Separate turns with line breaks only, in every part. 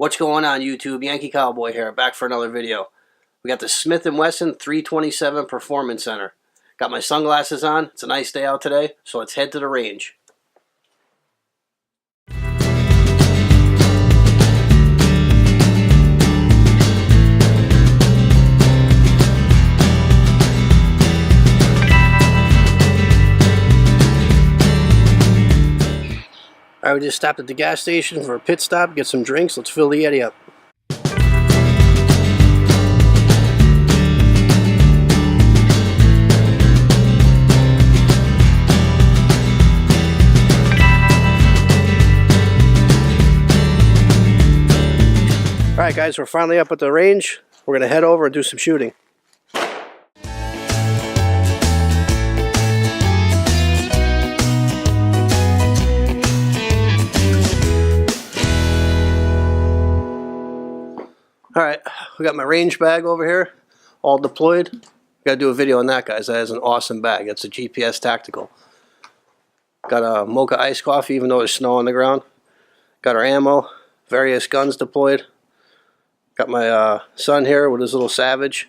What's going on, YouTube? Yankee Cowboy here, back for another video. We got the Smith & Wesson 327 Performance Center. Got my sunglasses on. It's a nice day out today, so let's head to the range. Alright, we just stopped at the gas station for a pit stop, get some drinks. Let's fill the Yeti up. Alright guys, we're finally up at the range. We're going to head over and do some shooting. Alright, we got my range bag over here, all deployed. Got to do a video on that, guys. That is an awesome bag. That's a GPS Tactical. Got a mocha iced coffee, even though there's snow on the ground. Got our ammo, various guns deployed. Got my son here with his little Savage.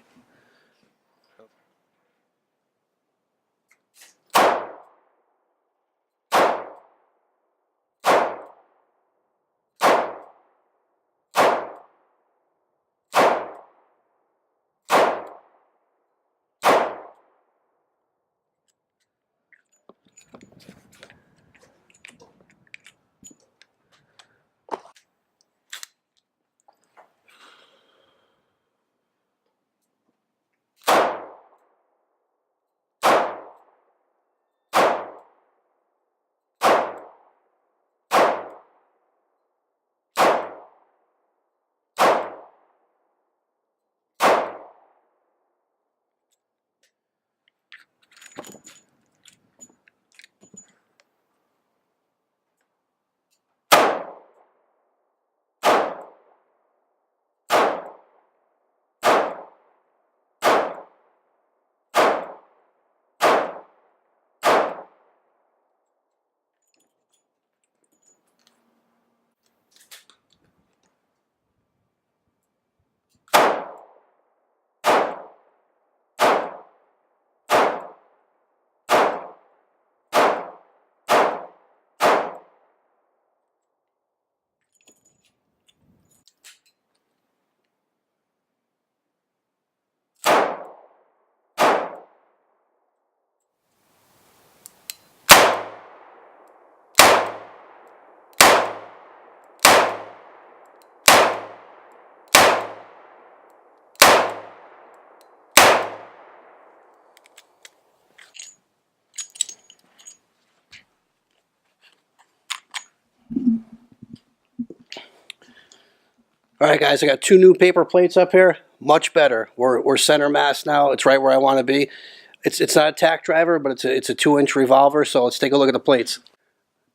Alright guys, I got two new paper plates up here. Much better. We're center mass now. It's right where I want to be. It's not a tack driver, but it's a 2-inch revolver, so let's take a look at the plates.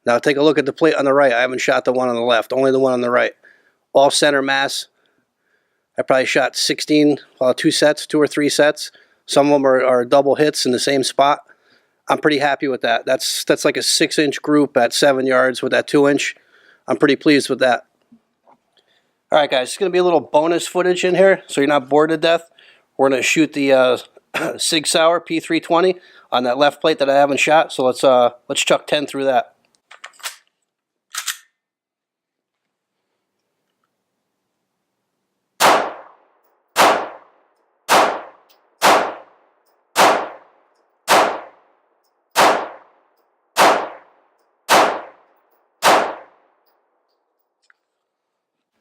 Now take a look at the plate on the right. I haven't shot the one on the left, only the one on the right. All center mass. I probably shot 16, 2 or 3 sets. Some of them are double hits in the same spot. I'm pretty happy with that. That's like a 6-inch group at 7 yards with that 2-inch. I'm pretty pleased with that. Alright guys, it's going to be a little bonus footage in here, so you're not bored to death. We're going to shoot the Sig Sauer P320 on that left plate that I haven't shot, so let's chuck 10 through that.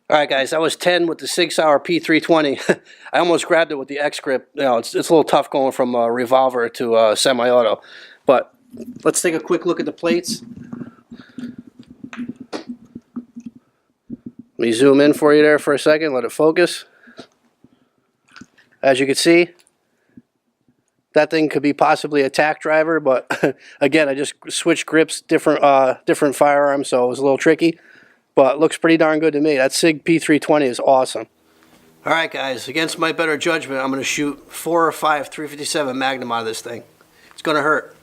Alright guys, that was 10 with the Sig Sauer P320. I almost grabbed it with the X grip. You know, it's a little tough going from a revolver to a semi-auto. But let's take a quick look at the plates. Let me zoom in for you there for a second, let it focus. As you can see, that thing could be possibly a tack driver, but again, I just switched grips, different firearms, so it was a little tricky. But it looks pretty darn good to me. That Sig P320 is awesome. Alright guys, against my better judgment, I'm going to shoot 4 or 5 357 Magnum out of this thing. It's going to hurt.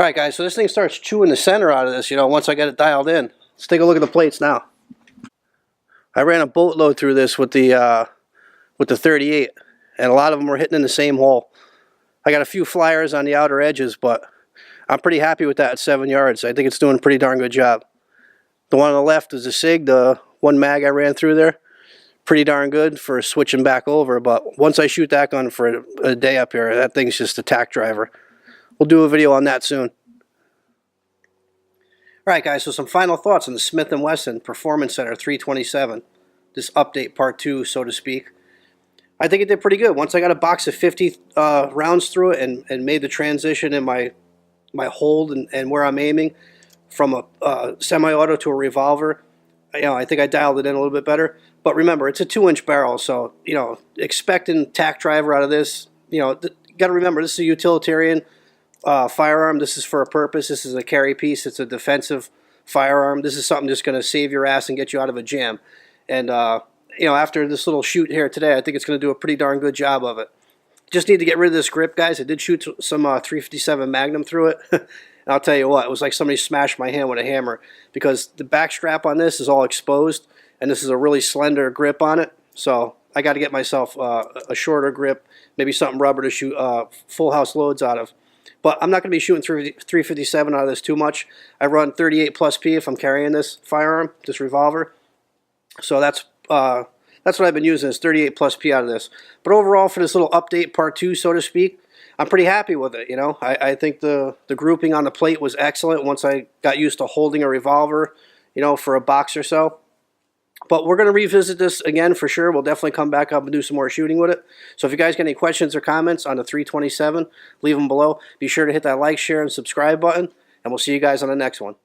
All right, guys, so this thing starts chewing the center out of this, once I get it dialed in. Let's take a look at the plates now. I ran a boatload through this with the 38, and a lot of them were hitting in the same hole. I got a few flyers on the outer edges, but I'm pretty happy with that at 7 yards. I think it's doing a pretty darn good job. The one on the left is a SIG, the one mag I ran through there. Pretty darn good for switching back over, but once I shoot that gun for a day up here, that thing's just a tack driver. We'll do a video on that soon. Alright guys, so some final thoughts on the Smith & Wesson Performance Center 327. This update part 2, so to speak. I think it did pretty good. Once I got a box of 50 rounds through it and made the transition in my hold and where I'm aiming from a semi-auto to a revolver, I think I dialed it in a little bit better. But remember, it's a 2-inch barrel, so expecting tack driver out of this, got to remember this is a utilitarian firearm. This is for a purpose. This is a carry piece. It's a defensive firearm. This is something just going to save your ass and get you out of a jam. And after this little shoot here today, I think it's going to do a pretty darn good job of it. Just need to get rid of this grip, guys. I did shoot some 357 Magnum through it. And I'll tell you what, it was like somebody smashed my hand with a hammer, because the back strap on this is all exposed, and this is a really slender grip on it. So I got to get myself a shorter grip, maybe something rubber to shoot full house loads out of. But I'm not going to be shooting 357 out of this too much. I run 38 plus P if I'm carrying this firearm, this revolver. So that's what I've been using, is 38 plus P out of this. But overall, for this little update part 2, so to speak, I'm pretty happy with it. I think the grouping on the plate was excellent once I got used to holding a revolver, for a box or so. But we're going to revisit this again for sure. We'll definitely come back up and do some more shooting with it. So if you guys got any questions or comments on the 327, leave them below. Be sure to hit that like, share, and subscribe button, and we'll see you guys on the next one.